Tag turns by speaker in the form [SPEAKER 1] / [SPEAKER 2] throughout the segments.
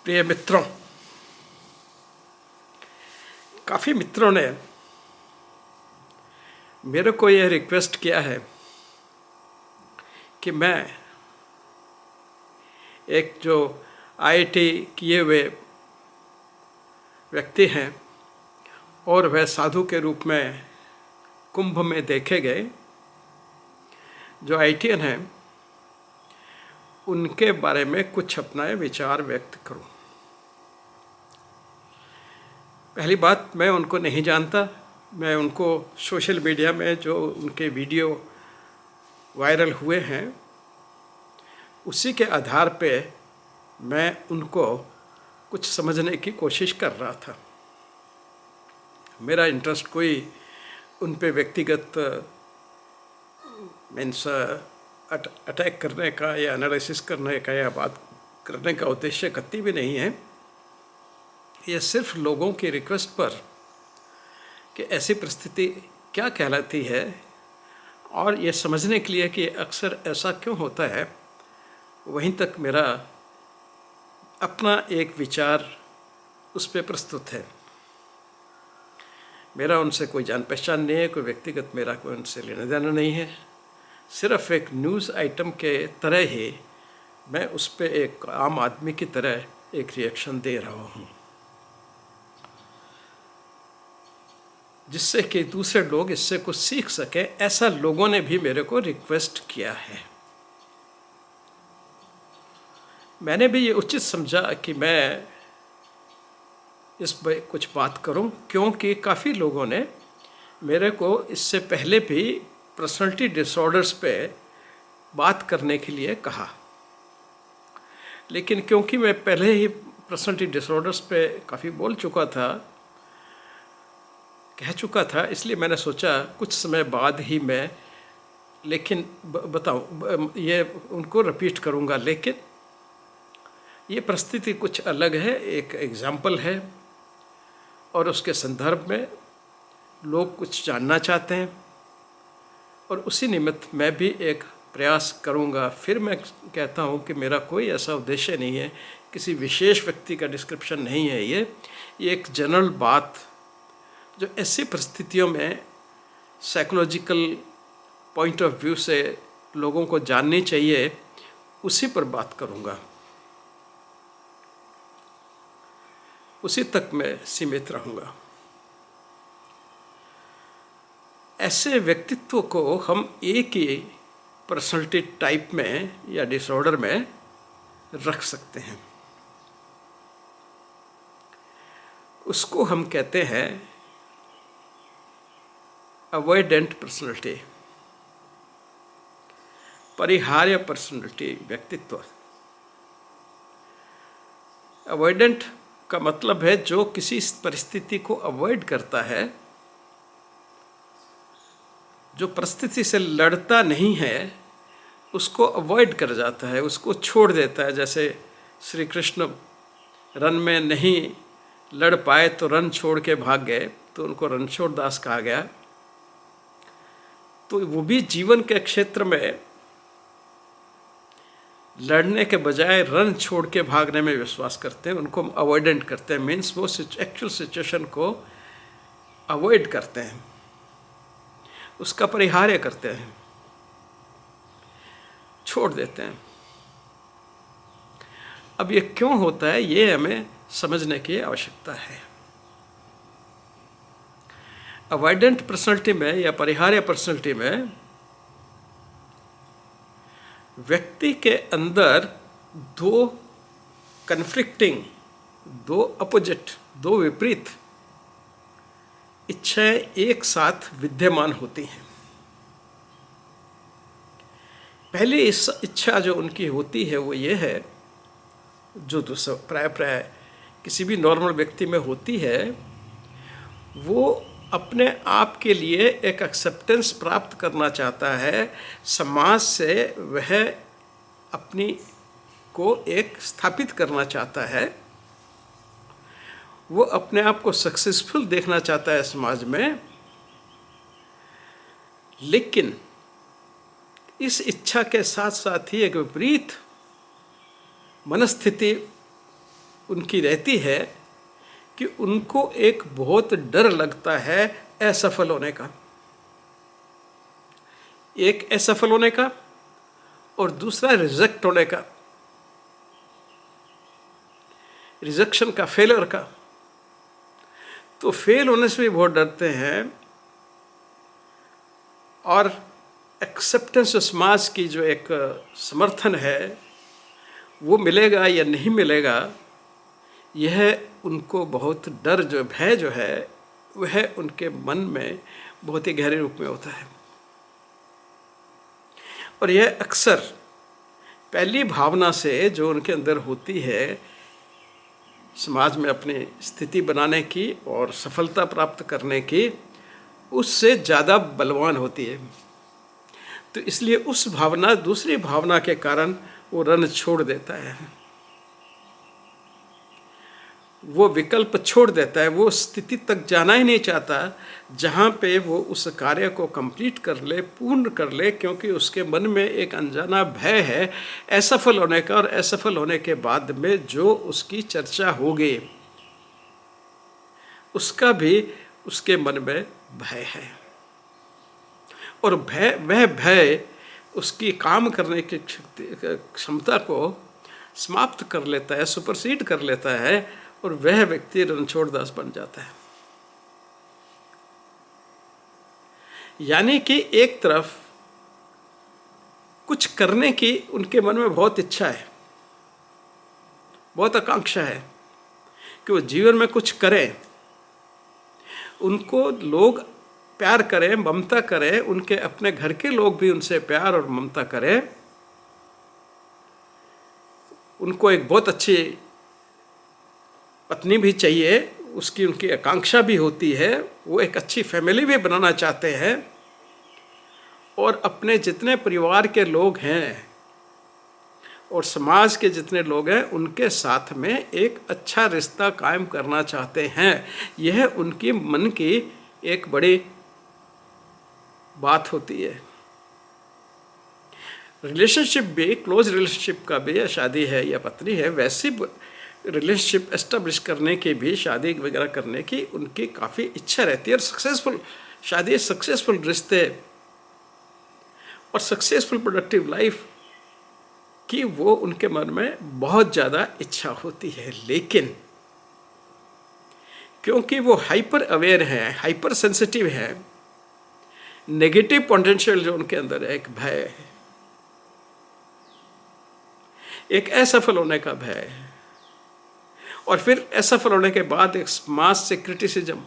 [SPEAKER 1] प्रिय मित्रों, काफ़ी मित्रों ने मेरे को यह रिक्वेस्ट किया है कि मैं एक जो आईआईटी किए हुए व्यक्ति हैं और वह साधु के रूप में कुंभ में देखे गए जो आईआईटीएन हैं, उनके बारे में कुछ अपना विचार व्यक्त करूं। पहली बात, मैं उनको नहीं जानता। मैं उनको सोशल मीडिया में जो उनके वीडियो वायरल हुए हैं उसी के आधार पे मैं उनको कुछ समझने की कोशिश कर रहा था। मेरा इंटरेस्ट कोई उन पे व्यक्तिगत मीन्स अटैक करने का या एनालिसिस करने का या बात करने का उद्देश्य कतई भी नहीं है। यह सिर्फ लोगों की रिक्वेस्ट पर कि ऐसी परिस्थिति क्या कहलाती है और ये समझने के लिए कि अक्सर ऐसा क्यों होता है, वहीं तक मेरा अपना एक विचार उस पर प्रस्तुत है। मेरा उनसे कोई जान पहचान नहीं है, कोई व्यक्तिगत मेरा कोई उनसे लेना देना नहीं है। सिर्फ एक न्यूज़ आइटम के तरह ही मैं उस पर एक आम आदमी की तरह एक रिएक्शन दे रहा हूँ, जिससे कि दूसरे लोग इससे कुछ सीख सकें। ऐसा लोगों ने भी मेरे को रिक्वेस्ट किया है। मैंने भी ये उचित समझा कि मैं इस पर कुछ बात करूं, क्योंकि काफ़ी लोगों ने मेरे को इससे पहले भी पर्सनालिटी डिसऑर्डर्स पे बात करने के लिए कहा, लेकिन क्योंकि मैं पहले ही पर्सनालिटी डिसऑर्डर्स पे काफ़ी कह चुका था, इसलिए मैंने सोचा कुछ समय बाद ही मैं बताऊं, ये उनको रिपीट करूंगा। लेकिन ये परिस्थिति कुछ अलग है, एक एग्जाम्पल है और उसके संदर्भ में लोग कुछ जानना चाहते हैं और उसी निमित्त मैं भी एक प्रयास करूंगा। फिर मैं कहता हूं कि मेरा कोई ऐसा उद्देश्य नहीं है, किसी विशेष व्यक्ति का डिस्क्रिप्शन नहीं है। ये एक जनरल बात जो ऐसी परिस्थितियों में साइकोलॉजिकल पॉइंट ऑफ व्यू से लोगों को जाननी चाहिए, उसी पर बात करूंगा। उसी तक मैं सीमित रहूंगा। ऐसे व्यक्तित्व को हम एक ही पर्सनालिटी टाइप में या डिसऑर्डर में रख सकते हैं। उसको हम कहते हैं अवॉइडेंट पर्सनालिटी, परिहार्य पर्सनालिटी व्यक्तित्व। अवॉइडेंट का मतलब है जो किसी परिस्थिति को अवॉइड करता है, जो परिस्थिति से लड़ता नहीं है उसको अवॉइड कर जाता है, उसको छोड़ देता है। जैसे श्री कृष्ण रन में नहीं लड़ पाए तो रन छोड़ के भाग गए, तो उनको रणछोड़ दास कहा गया। तो वो भी जीवन के क्षेत्र में लड़ने के बजाय रन छोड़ के भागने में विश्वास करते हैं, उनको अवॉइडेंट करते हैं। मीन्स वो एक्चुअल सिचुएशन को अवॉइड करते हैं, उसका परिहार्य करते हैं, छोड़ देते हैं। अब ये क्यों होता है, ये हमें समझने की आवश्यकता है। अवॉइडेंट पर्सनालिटी में या परिहार्य पर्सनालिटी में व्यक्ति के अंदर दो कन्फ्लिक्टिंग, दो अपोजिट, दो विपरीत इच्छाएं एक साथ विद्यमान होती हैं। पहली इच्छा जो उनकी होती है वो ये है, जो प्राय किसी भी नॉर्मल व्यक्ति में होती है, वो अपने आप के लिए एक एक्सेप्टेंस प्राप्त करना चाहता है। समाज से वह अपनी को एक स्थापित करना चाहता है, वो अपने आप को सक्सेसफुल देखना चाहता है समाज में। लेकिन इस इच्छा के साथ साथ ही एक विपरीत मनस्थिति उनकी रहती है कि उनको एक बहुत डर लगता है असफल होने का। एक असफल होने का और दूसरा रिजेक्ट होने का, रिजेक्शन का, फेलियर का। तो फेल होने से भी बहुत डरते हैं, और एक्सेप्टेंस समाज की जो एक समर्थन है वो मिलेगा या नहीं मिलेगा, यह उनको बहुत डर, जो भय जो है वह उनके मन में बहुत ही गहरे रूप में होता है। और यह अक्सर पहली भावना से जो उनके अंदर होती है समाज में अपनी स्थिति बनाने की और सफलता प्राप्त करने की, उससे ज़्यादा बलवान होती है। तो इसलिए उस भावना, दूसरी भावना के कारण वो रण छोड़ देता है, वो विकल्प छोड़ देता है, वो स्थिति तक जाना ही नहीं चाहता जहाँ पे वो उस कार्य को कंप्लीट कर ले, पूर्ण कर ले, क्योंकि उसके मन में एक अनजाना भय है असफल होने का, और असफल होने के बाद में जो उसकी चर्चा होगी उसका भी उसके मन में भय है। और वह भय उसकी काम करने की क्षमता को समाप्त कर लेता है, सुपरसीड कर लेता है, और वह व्यक्ति रणछोड़दास बन जाता है। यानी कि एक तरफ कुछ करने की उनके मन में बहुत इच्छा है, बहुत आकांक्षा है कि वो जीवन में कुछ करें, उनको लोग प्यार करें, ममता करें, उनके अपने घर के लोग भी उनसे प्यार और ममता करें, उनको एक बहुत अच्छी पत्नी भी चाहिए, उसकी उनकी आकांक्षा भी होती है, वो एक अच्छी फैमिली भी बनाना चाहते हैं, और अपने जितने परिवार के लोग हैं और समाज के जितने लोग हैं उनके साथ में एक अच्छा रिश्ता कायम करना चाहते हैं। यह उनकी मन की एक बड़ी बात होती है। रिलेशनशिप भी, क्लोज रिलेशनशिप का भी, या शादी है या पत्नी है, वैसी रिलेशनशिप एस्टेब्लिश करने की भी, शादी वगैरह करने की उनकी काफ़ी इच्छा रहती है। और सक्सेसफुल शादी, सक्सेसफुल रिश्ते और सक्सेसफुल प्रोडक्टिव लाइफ की वो उनके मन में बहुत ज़्यादा इच्छा होती है। लेकिन क्योंकि वो हाइपर अवेयर हैं, हाइपर सेंसिटिव हैं, नेगेटिव पोटेंशियल जो उनके अंदर है, एक भय है, एक असफल होने का भय है, और फिर असफल होने के बाद एक समाज से क्रिटिसिज्म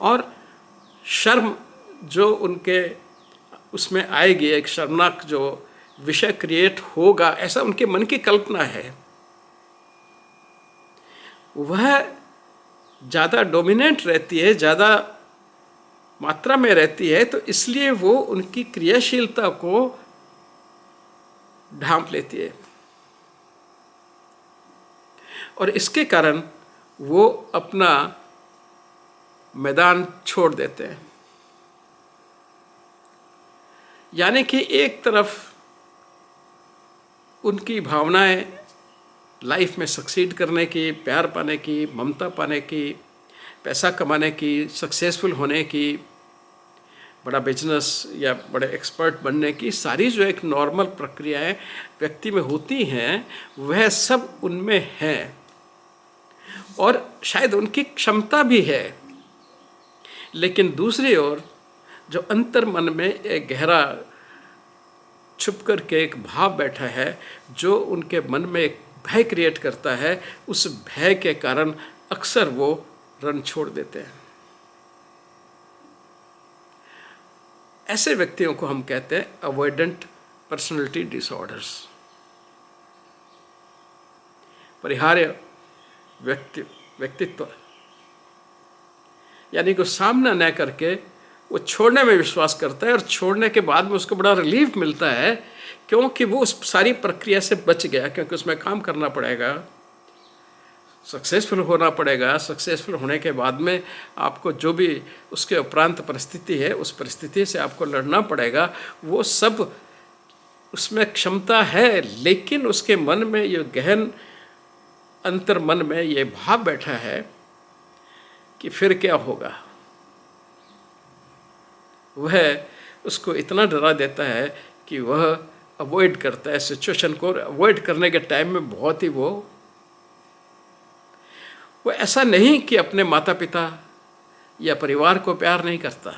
[SPEAKER 1] और शर्म जो उनके उसमें आएगी, एक शर्मनाक जो विषय क्रिएट होगा, ऐसा उनके मन की कल्पना है, वह ज़्यादा डोमिनेंट रहती है, ज़्यादा मात्रा में रहती है। तो इसलिए वो उनकी क्रियाशीलता को ढांप लेती है, और इसके कारण वो अपना मैदान छोड़ देते हैं। यानी कि एक तरफ उनकी भावनाएं लाइफ में सक्सीड करने की, प्यार पाने की, ममता पाने की, पैसा कमाने की, सक्सेसफुल होने की, बड़ा बिजनेस या बड़े एक्सपर्ट बनने की, सारी जो एक नॉर्मल प्रक्रियाएं व्यक्ति में होती हैं, वह सब उनमें हैं, और शायद उनकी क्षमता भी है। लेकिन दूसरी ओर जो अंतर मन में एक गहरा छुप कर के एक भाव बैठा है, जो उनके मन में एक भय क्रिएट करता है, उस भय के कारण अक्सर वो रण छोड़ देते हैं। ऐसे व्यक्तियों को हम कहते हैं अवॉइडेंट पर्सनैलिटी डिसऑर्डर्स, परिहार्य व्यक्तित्व। यानी कि सामना न करके वो छोड़ने में विश्वास करता है, और छोड़ने के बाद में उसको बड़ा रिलीफ मिलता है, क्योंकि वो उस सारी प्रक्रिया से बच गया, क्योंकि उसमें काम करना पड़ेगा, सक्सेसफुल होना पड़ेगा। सक्सेसफुल होने के बाद में आपको जो भी उसके उपरांत परिस्थिति है, उस परिस्थिति से आपको लड़ना पड़ेगा। वो सब उसमें क्षमता है, लेकिन उसके मन में ये गहन अंतर मन में ये भाव बैठा है कि फिर क्या होगा। वह उसको इतना डरा देता है कि वह अवॉइड करता है सिचुएशन को। अवॉइड करने के टाइम में बहुत ही वो ऐसा नहीं कि अपने माता पिता या परिवार को प्यार नहीं करता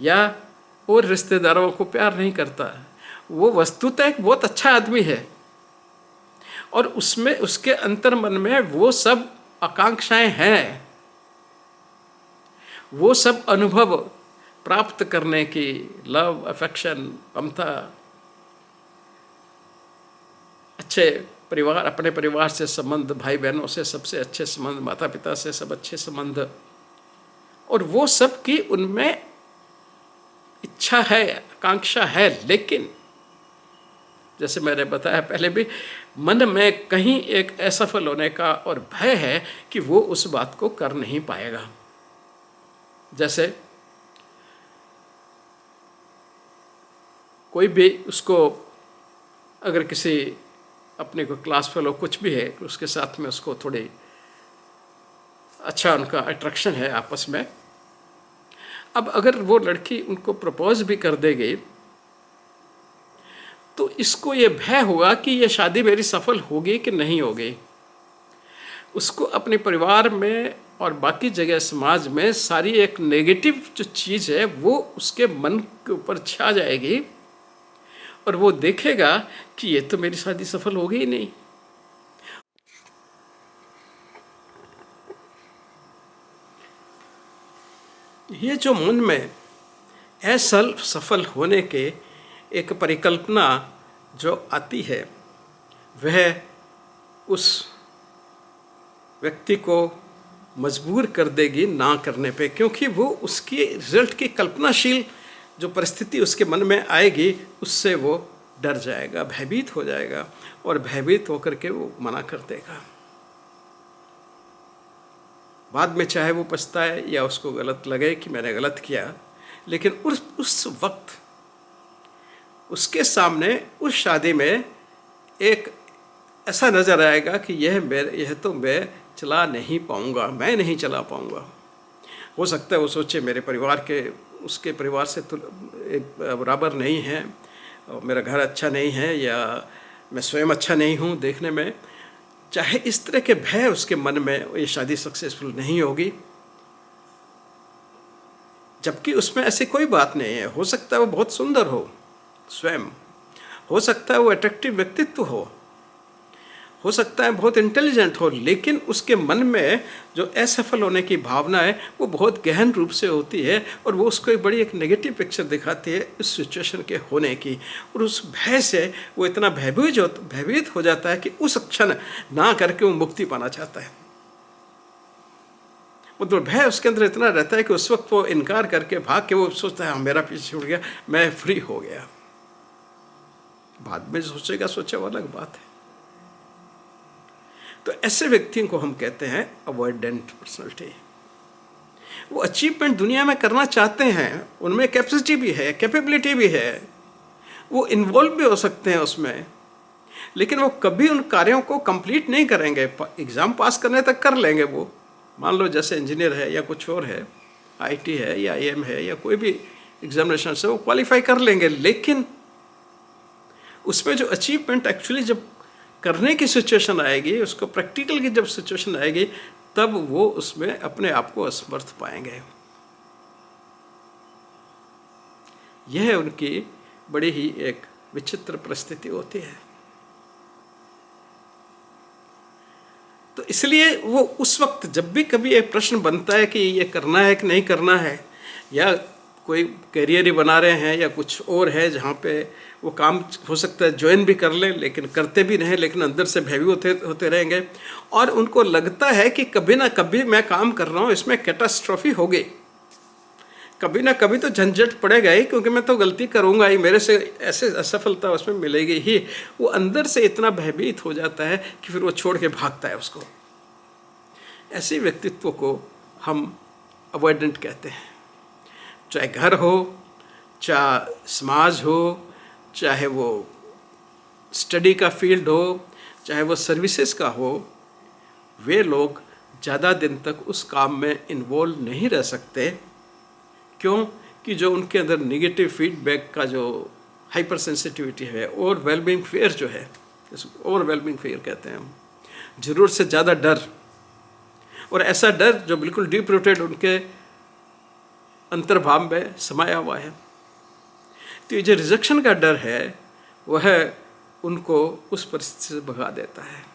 [SPEAKER 1] या और रिश्तेदारों को प्यार नहीं करता। वो वस्तुतः एक बहुत अच्छा आदमी है और उसमें उसके अंतर मन में वो सब आकांक्षाएं हैं, वो सब अनुभव प्राप्त करने की, लव, अफेक्शन, ममता, अच्छे परिवार, अपने परिवार से संबंध, भाई बहनों से सबसे अच्छे संबंध, माता पिता से सब अच्छे संबंध, और वो सब की उनमें इच्छा है, आकांक्षा है। लेकिन जैसे मैंने बताया पहले भी, मन में कहीं एक असफल होने का और भय है कि वो उस बात को कर नहीं पाएगा। जैसे कोई भी उसको अगर किसी अपने को क्लास फेलो कुछ भी है, उसके साथ में उसको थोड़ी अच्छा उनका अट्रैक्शन है आपस में। अब अगर वो लड़की उनको प्रपोज भी कर देगी तो इसको ये भय होगा कि ये शादी मेरी सफल होगी कि नहीं होगी। उसको अपने परिवार में और बाकी जगह समाज में सारी एक नेगेटिव जो चीज़ है वो उसके मन के ऊपर छा जाएगी और वो देखेगा कि ये तो मेरी शादी सफल होगी ही नहीं। ये जो मन में असफल होने के एक परिकल्पना जो आती है वह उस व्यक्ति को मजबूर कर देगी ना करने पे, क्योंकि वो उसकी रिजल्ट की कल्पनाशील जो परिस्थिति उसके मन में आएगी उससे वो डर जाएगा, भयभीत हो जाएगा और भयभीत होकर के वो मना कर देगा। बाद में चाहे वो पछताए या उसको गलत लगे कि मैंने गलत किया, लेकिन उस वक्त उसके सामने उस शादी में एक ऐसा नज़र आएगा कि यह तो मैं चला नहीं पाऊँगा, मैं नहीं चला पाऊँगा। हो सकता है वो सोचे मेरे परिवार के उसके परिवार से तो एक बराबर नहीं है, मेरा घर अच्छा नहीं है या मैं स्वयं अच्छा नहीं हूँ देखने में। चाहे इस तरह के भय उसके मन में, ये शादी सक्सेसफुल नहीं होगी, जबकि उसमें ऐसी कोई बात नहीं है। हो सकता है वो बहुत सुंदर हो स्वयं, हो सकता है वो अट्रैक्टिव व्यक्तित्व हो सकता है बहुत इंटेलिजेंट हो, लेकिन उसके मन में जो असफल होने की भावना है वो बहुत गहन रूप से होती है और वो उसको एक बड़ी एक नेगेटिव पिक्चर दिखाती है इस सिचुएशन के होने की। और उस भय से वो इतना भयभीत हो जाता है कि उस क्षण ना करके वो मुक्ति पाना चाहता है। मतलब भय उसके अंदर इतना रहता है कि उस वक्त वो इनकार करके भाग के वो सोचता है मेरा पीछे छूट गया, मैं फ्री हो गया। बाद में सोचेगा, सोचा वो अलग बात है। तो ऐसे व्यक्तियों को हम कहते हैं अवॉइडेंट पर्सनैलिटी। वो अचीवमेंट दुनिया में करना चाहते हैं, उनमें कैपेसिटी भी है, कैपेबिलिटी भी है, वो इन्वॉल्व भी हो सकते हैं उसमें, लेकिन वो कभी उन कार्यों को कंप्लीट नहीं करेंगे। एग्ज़ाम पास करने तक कर लेंगे वो, मान लो जैसे इंजीनियर है या कुछ और है, आईटी है या आईएम है या कोई भी एग्जामिनेशन से वो क्वालिफाई कर लेंगे, लेकिन उसमें जो अचीवमेंट एक्चुअली जब करने की सिचुएशन आएगी, उसको प्रैक्टिकल की जब सिचुएशन आएगी, तब वो उसमें अपने आप को असमर्थ पाएंगे। यह उनकी बड़ी ही एक विचित्र परिस्थिति होती है। तो इसलिए वो उस वक्त जब भी कभी एक प्रश्न बनता है कि ये करना है कि नहीं करना है, या कोई करियर ही बना रहे हैं या कुछ और है जहाँ पे वो काम हो सकता है ज्वाइन भी कर लें लेकिन करते भी नहीं, लेकिन अंदर से भयभीत होते रहेंगे और उनको लगता है कि कभी ना कभी मैं काम कर रहा हूँ इसमें कैटास्ट्रॉफी होगी, कभी ना कभी तो झंझट पड़ेगा ही, क्योंकि मैं तो गलती करूँगा ही, मेरे से ऐसे असफलता उसमें मिलेगी ही। वो अंदर से इतना भयभीत हो जाता है कि फिर वो छोड़ के भागता है उसको। ऐसे व्यक्तित्व को हम अवॉइडेंट कहते हैं। चाहे घर हो, चाहे समाज हो, चाहे वो स्टडी का फील्ड हो, चाहे वो सर्विसेज का हो, वे लोग ज़्यादा दिन तक उस काम में इन्वॉल्व नहीं रह सकते। क्यों? कि जो उनके अंदर नेगेटिव फीडबैक का जो हाइपर सेंसिटिविटी है, ओवरवेलमिंग फेयर जो है, ओवरवेलमिंग फेयर कहते हैं हम, ज़रूरत से ज़्यादा डर, और ऐसा डर जो बिल्कुल डीप रूटेड उनके अंतर्भाव में समाया हुआ है। तो ये जो रिजेक्शन का डर है वह उनको उस परिस्थिति से भगा देता है।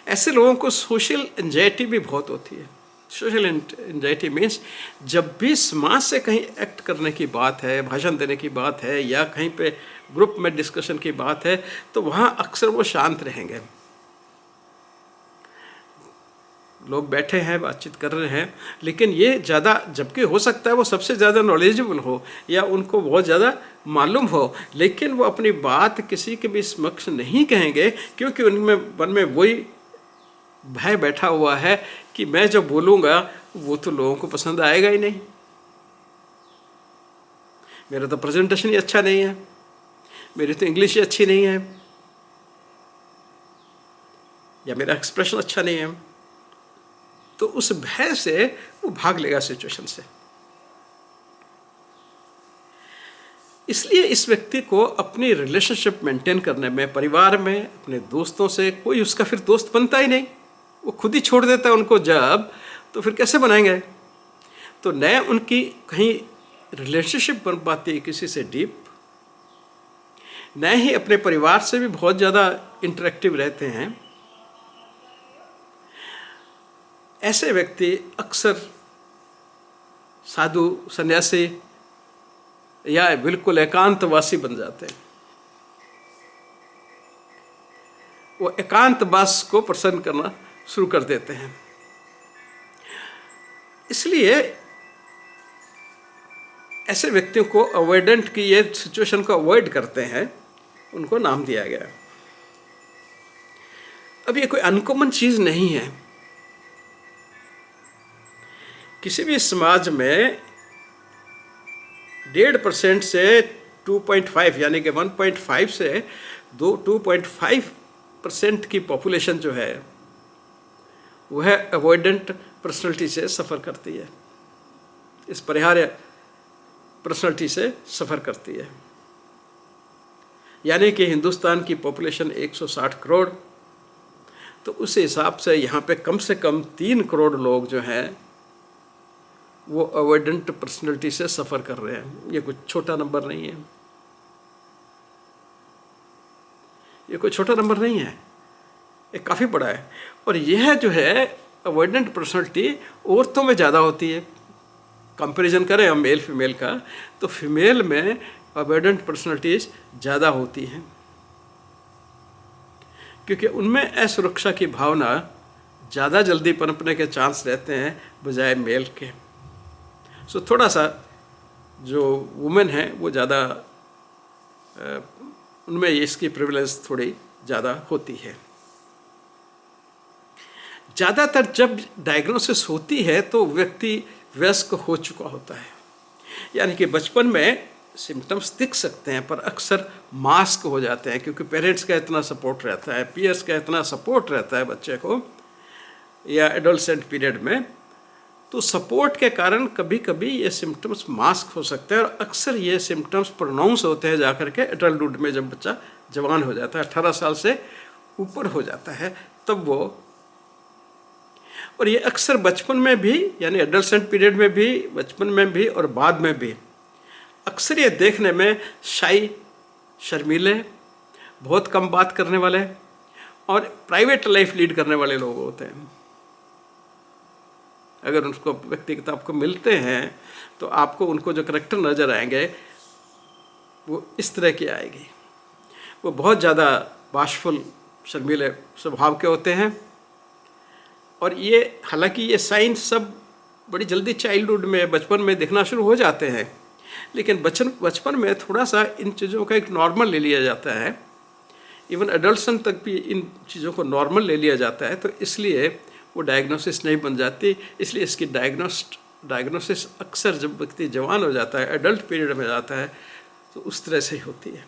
[SPEAKER 1] ऐसे लोगों को सोशल एंजाइटी भी बहुत होती है। सोशल एंजाइटी मीन्स जब भी समाज से कहीं एक्ट करने की बात है, भाषण देने की बात है, या कहीं पे ग्रुप में डिस्कशन की बात है, तो वहाँ अक्सर वो शांत रहेंगे। लोग बैठे हैं, बातचीत कर रहे हैं, लेकिन ये ज़्यादा, जबकि हो सकता है वो सबसे ज़्यादा नॉलेजेबल हो या उनको बहुत ज़्यादा मालूम हो, लेकिन वो अपनी बात किसी के भी समक्ष नहीं कहेंगे, क्योंकि उनमें मन में वही भय बैठा हुआ है कि मैं जो बोलूँगा वो तो लोगों को पसंद आएगा ही नहीं, मेरा तो प्रेजेंटेशन ही अच्छा नहीं है, मेरी तो इंग्लिश ही अच्छी नहीं है, या मेरा एक्सप्रेशन अच्छा नहीं है। तो उस भय से वो भाग लेगा सिचुएशन से। इसलिए इस व्यक्ति को अपनी रिलेशनशिप मेंटेन करने में, परिवार में, अपने दोस्तों से, कोई उसका फिर दोस्त बनता ही नहीं, वो खुद ही छोड़ देता है उनको जब, तो फिर कैसे बनाएंगे? तो न उनकी कहीं रिलेशनशिप बन पाती है किसी से डीप, न ही अपने परिवार से भी बहुत ज़्यादा इंटरेक्टिव रहते हैं। ऐसे व्यक्ति अक्सर साधु, सन्यासी या बिल्कुल एकांतवासी बन जाते हैं। वो एकांतवास को पसंद करना शुरू कर देते हैं। इसलिए ऐसे व्यक्तियों को अवॉइडेंट की, ये सिचुएशन को अवॉइड करते हैं, उनको नाम दिया गया। अब ये कोई अनकॉमन चीज़ नहीं है। किसी भी समाज में 1.5% से 2.5 यानी कि 1.5 से 2.5% की पॉपुलेशन जो है वह अवॉइडेंट पर्सनैलिटी से सफ़र करती है, इस परिहार्य पर्सनैलिटी से सफ़र करती है। यानी कि हिंदुस्तान की पॉपुलेशन 160 करोड़, तो उस हिसाब से यहाँ पे कम से कम 3 करोड़ लोग जो हैं वो अवॉइडेंट पर्सनैलिटी से सफ़र कर रहे हैं। ये कोई छोटा नंबर नहीं है, ये कोई छोटा नंबर नहीं है, ये काफ़ी बड़ा है। और यह जो है अवॉइडेंट पर्सनैलिटी औरतों में ज़्यादा होती है। कंपैरिजन करें हम मेल फीमेल का, तो फीमेल में अवॉइडेंट पर्सनैलिटीज़ ज़्यादा होती हैं, क्योंकि उनमें असुरक्षा की भावना ज़्यादा जल्दी पनपने के चांस रहते हैं बजाय मेल के। सो थोड़ा सा जो वुमेन है वो ज़्यादा, उनमें इसकी प्रिविलेंस थोड़ी ज़्यादा होती है। ज़्यादातर जब डायग्नोसिस होती है तो व्यक्ति वयस्क हो चुका होता है, यानी कि बचपन में सिम्टम्स दिख सकते हैं पर अक्सर मास्क हो जाते हैं, क्योंकि पेरेंट्स का इतना सपोर्ट रहता है, पीयर्स का इतना सपोर्ट रहता है बच्चे को, या एडोलसेंट पीरियड में। तो सपोर्ट के कारण कभी कभी ये सिम्टम्स मास्क हो सकते हैं, और अक्सर ये सिम्टम्स प्रोनाउंस होते हैं जाकर के एडल्टहुड में, जब बच्चा जवान हो जाता है, 18 साल से ऊपर हो जाता है तब वो। और ये अक्सर बचपन में भी, यानी एडोलसेंट पीरियड में भी, बचपन में भी और बाद में भी, अक्सर ये देखने में शाई, शर्मीले, बहुत कम बात करने वाले और प्राइवेट लाइफ लीड करने वाले लोग होते हैं। अगर उनको व्यक्तिगत आपको मिलते हैं तो आपको उनको जो करैक्टर नज़र आएंगे वो इस तरह की आएगी। वो बहुत ज़्यादा बाशफुल, शर्मीले स्वभाव के होते हैं। और ये, हालांकि ये साइन सब बड़ी जल्दी चाइल्डहुड में, बचपन में दिखना शुरू हो जाते हैं, लेकिन बचपन में थोड़ा सा इन चीज़ों का एक नॉर्मल ले लिया जाता है। इवन एडल्सन तक भी इन चीज़ों को नॉर्मल ले लिया जाता है, तो इसलिए वो डायग्नोसिस नहीं बन जाती। इसलिए इसकी डायग्नोसिस अक्सर जब व्यक्ति जवान हो जाता है, एडल्ट पीरियड में जाता है, तो उस तरह से ही होती है।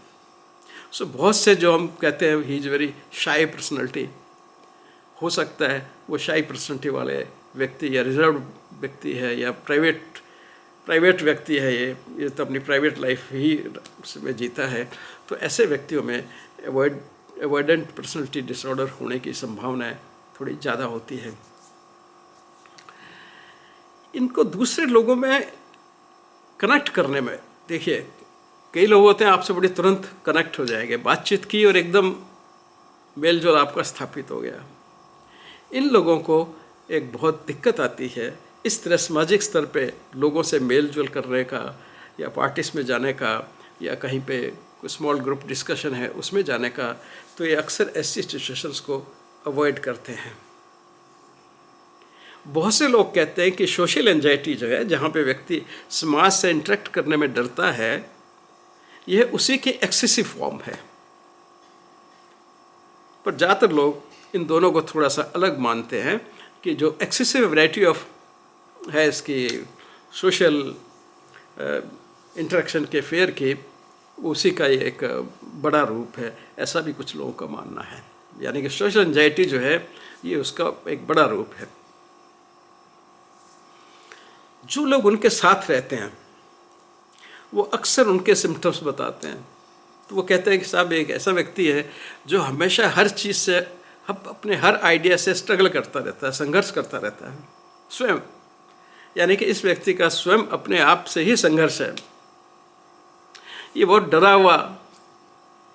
[SPEAKER 1] सो बहुत से जो हम कहते हैं he is very shy personality, हो सकता है वो शाई पर्सनैलिटी वाले व्यक्ति या रिजर्व व्यक्ति है या प्राइवेट व्यक्ति है, ये तो अपनी प्राइवेट लाइफ ही में जीता है, तो ऐसे व्यक्तियों में अवॉइडेंट पर्सनैलिटी डिसऑर्डर होने की संभावनाएं थोड़ी ज़्यादा होती है। इनको दूसरे लोगों में कनेक्ट करने में, देखिए कई लोग होते हैं आपसे बड़ी तुरंत कनेक्ट हो जाएंगे, बातचीत की और एकदम मेल जोल आपका स्थापित हो गया। इन लोगों को एक बहुत दिक्कत आती है इस तरह सामाजिक स्तर पे लोगों से मेल जोल करने का, या पार्टीज में जाने का, या कहीं पे कोई स्मॉल ग्रुप डिस्कशन है उसमें जाने का, तो ये अक्सर ऐसी सिचुएशंस को अवॉइड करते हैं। बहुत से लोग कहते हैं कि सोशल एंजाइटी जो है, जहाँ पे व्यक्ति समाज से इंटरेक्ट करने में डरता है, यह उसी की एक्सेसिव फॉर्म है। पर ज़्यादातर लोग इन दोनों को थोड़ा सा अलग मानते हैं कि जो एक्सेसिव वैरायटी ऑफ है इसकी सोशल इंटरेक्शन के फेयर की, उसी का ये एक बड़ा रूप है, ऐसा भी कुछ लोगों का मानना है। यानी कि सोशल एंजाइटी जो है ये उसका एक बड़ा रूप है। जो लोग उनके साथ रहते हैं वो अक्सर उनके सिम्टम्स बताते हैं, तो वो कहते हैं कि साहब एक ऐसा व्यक्ति है जो हमेशा हर चीज़ से, अपने हर आइडिया से स्ट्रगल करता रहता है, संघर्ष करता रहता है स्वयं। यानी कि इस व्यक्ति का स्वयं अपने आप से ही संघर्ष है। ये बहुत डरा हुआ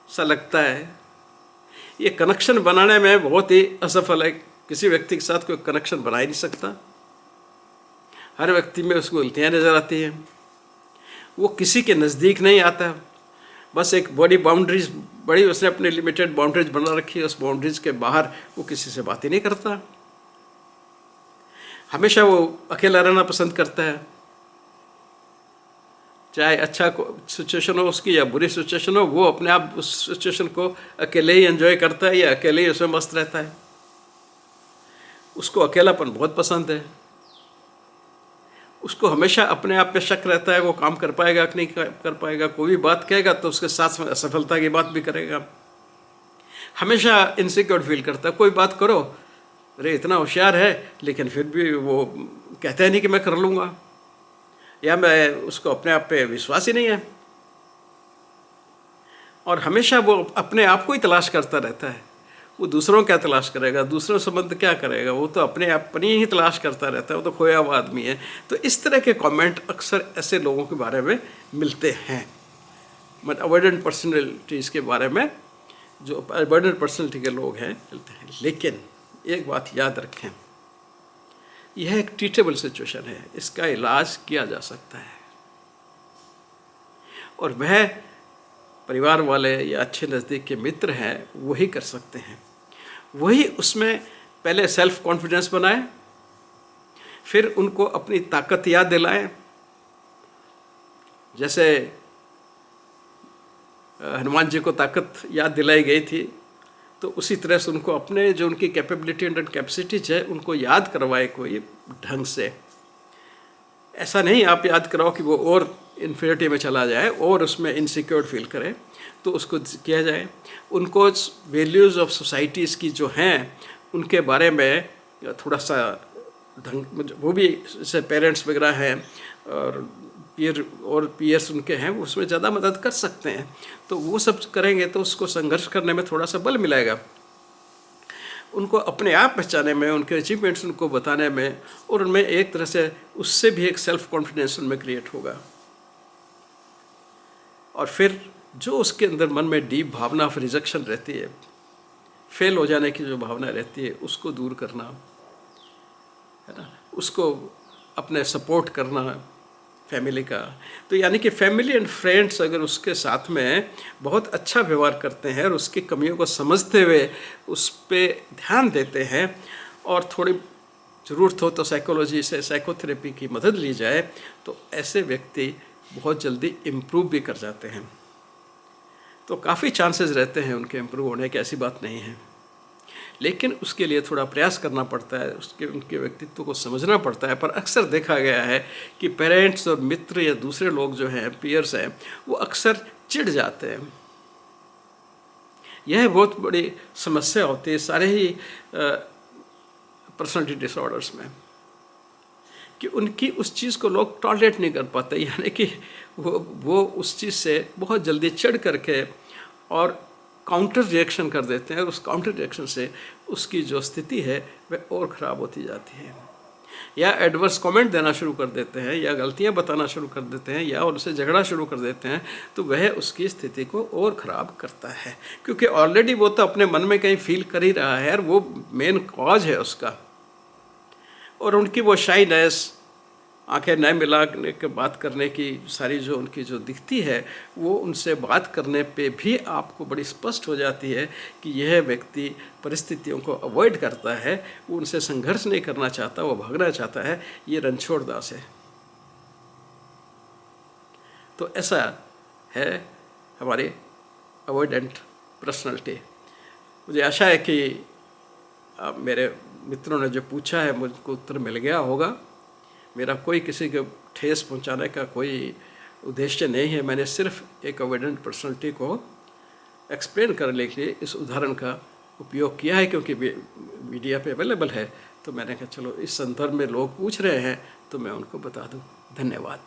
[SPEAKER 1] सा लगता है, ये कनेक्शन बनाने में बहुत ही असफल है, किसी व्यक्ति के साथ कोई कनेक्शन बना ही नहीं सकता। हर व्यक्ति में उसको उल्टियाँ नज़र आती हैं, वो किसी के नज़दीक नहीं आता, बस एक बड़ी बाउंड्रीज, बड़ी उसने अपने लिमिटेड बाउंड्रीज बना रखी है, उस बाउंड्रीज के बाहर वो किसी से बात ही नहीं करता। हमेशा वो अकेला रहना पसंद करता है, चाहे अच्छा सिचुएशन हो उसकी या बुरी सिचुएशन हो, वो अपने आप उस सिचुएशन को अकेले ही एंजॉय करता है या अकेले ही उसमें मस्त रहता है। उसको अकेलापन बहुत पसंद है, उसको हमेशा अपने आप पे शक रहता है, वो काम कर पाएगा कि नहीं कर पाएगा। कोई भी बात कहेगा तो उसके साथ में असफलता की बात भी करेगा। हमेशा इनसिक्योर फील करता है, कोई बात करो, अरे इतना होशियार है, लेकिन फिर भी वो कहता है नहीं कि मैं कर लूँगा, या मैं, उसको अपने आप पे विश्वास ही नहीं है। और हमेशा वो अपने आप को ही तलाश करता रहता है, वो दूसरों क्या तलाश करेगा, दूसरों संबंध क्या करेगा, वो तो अपनी ही तलाश करता रहता है, वो तो खोया हुआ आदमी है। तो इस तरह के कमेंट अक्सर ऐसे लोगों के बारे में मिलते हैं, मतलब अवॉइडेंट पर्सनैलिटीज़ के बारे में, जो अवॉइडेंट पर्सनैलिटी के लोग हैं मिलते हैं। लेकिन एक बात याद रखें, यह एक ट्रीटेबल सिचुएशन है, इसका इलाज किया जा सकता है, और वह परिवार वाले या अच्छे नज़दीक के मित्र हैं वही कर सकते हैं। वही उसमें पहले सेल्फ कॉन्फिडेंस बनाएं, फिर उनको अपनी ताकत याद दिलाएं। जैसे हनुमान जी को ताकत याद दिलाई गई थी, तो उसी तरह से उनको अपने जो उनकी कैपेबिलिटी एंड कैपेसिटीज है उनको याद करवाए कोई ढंग से। ऐसा नहीं आप याद कराओ कि वो और इन्फिनिटी में चला जाए और उसमें इनसिक्योर फील करे, तो उसको किया जाए। उनको वैल्यूज़ ऑफ सोसाइटीज़ की जो हैं उनके बारे में थोड़ा सा ढंग, वो भी जैसे पेरेंट्स वगैरह हैं और पीयर्स उनके हैं, उसमें ज़्यादा मदद कर सकते हैं। तो वो सब करेंगे तो उसको संघर्ष करने में थोड़ा सा बल मिलेगा, उनको अपने आप पहचाने में, उनके अचीवमेंट्स उनको बताने में, और उनमें एक तरह से उससे भी एक सेल्फ कॉन्फिडेंस उनमें क्रिएट होगा। और फिर जो उसके अंदर मन में डीप भावना ऑफ रिजेक्शन रहती है, फेल हो जाने की जो भावना रहती है, उसको दूर करना है ना, उसको अपने सपोर्ट करना फैमिली का। तो यानी कि फैमिली एंड फ्रेंड्स अगर उसके साथ में बहुत अच्छा व्यवहार करते हैं और उसकी कमियों को समझते हुए उस पर ध्यान देते हैं, और थोड़ी ज़रूरत हो तो साइकोलॉजी से, साइकोथेरेपी की मदद ली जाए, तो ऐसे व्यक्ति बहुत जल्दी इम्प्रूव भी कर जाते हैं। तो काफ़ी चांसेस रहते हैं उनके इम्प्रूव होने की, ऐसी बात नहीं है। लेकिन उसके लिए थोड़ा प्रयास करना पड़ता है, उनके व्यक्तित्व को समझना पड़ता है। पर अक्सर देखा गया है कि पेरेंट्स और मित्र या दूसरे लोग जो हैं, पीयर्स हैं, वो अक्सर चिढ़ जाते हैं। यह बहुत बड़ी समस्या होती है सारे ही पर्सनालिटी डिसऑर्डर्स में, कि उनकी उस चीज़ को लोग टॉलरेट नहीं कर पाते, यानी कि वो उस चीज़ से बहुत जल्दी चिढ़ करके और काउंटर रिएक्शन कर देते हैं, और उस काउंटर रिएक्शन से उसकी जो स्थिति है वह और ख़राब होती जाती है, या एडवर्स कमेंट देना शुरू कर देते हैं, या गलतियां बताना शुरू कर देते हैं, या उनसे झगड़ा शुरू कर देते हैं, तो वह उसकी स्थिति को और ख़राब करता है, क्योंकि ऑलरेडी वो तो अपने मन में कहीं फील कर ही रहा है और वो मेन कॉज है उसका। और उनकी वो शाइनेस, आंखें न मिलाने के बात करने की सारी जो उनकी जो दिखती है, वो उनसे बात करने पे भी आपको बड़ी स्पष्ट हो जाती है कि यह व्यक्ति परिस्थितियों को अवॉइड करता है, वो उनसे संघर्ष नहीं करना चाहता, वो भागना चाहता है। ये रणछोड़ दास है। तो ऐसा है हमारी अवॉइडेंट पर्सनालिटी। मुझे आशा है कि मेरे मित्रों ने जो पूछा है मुझको उत्तर मिल गया होगा। मेरा कोई किसी को ठेस पहुंचाने का कोई उद्देश्य नहीं है। मैंने सिर्फ एक अवॉइडेंट पर्सनालिटी को एक्सप्लेन करने के लिए इस उदाहरण का उपयोग किया है, क्योंकि मीडिया पे अवेलेबल है। तो मैंने कहा चलो इस संदर्भ में लोग पूछ रहे हैं तो मैं उनको बता दूं। धन्यवाद।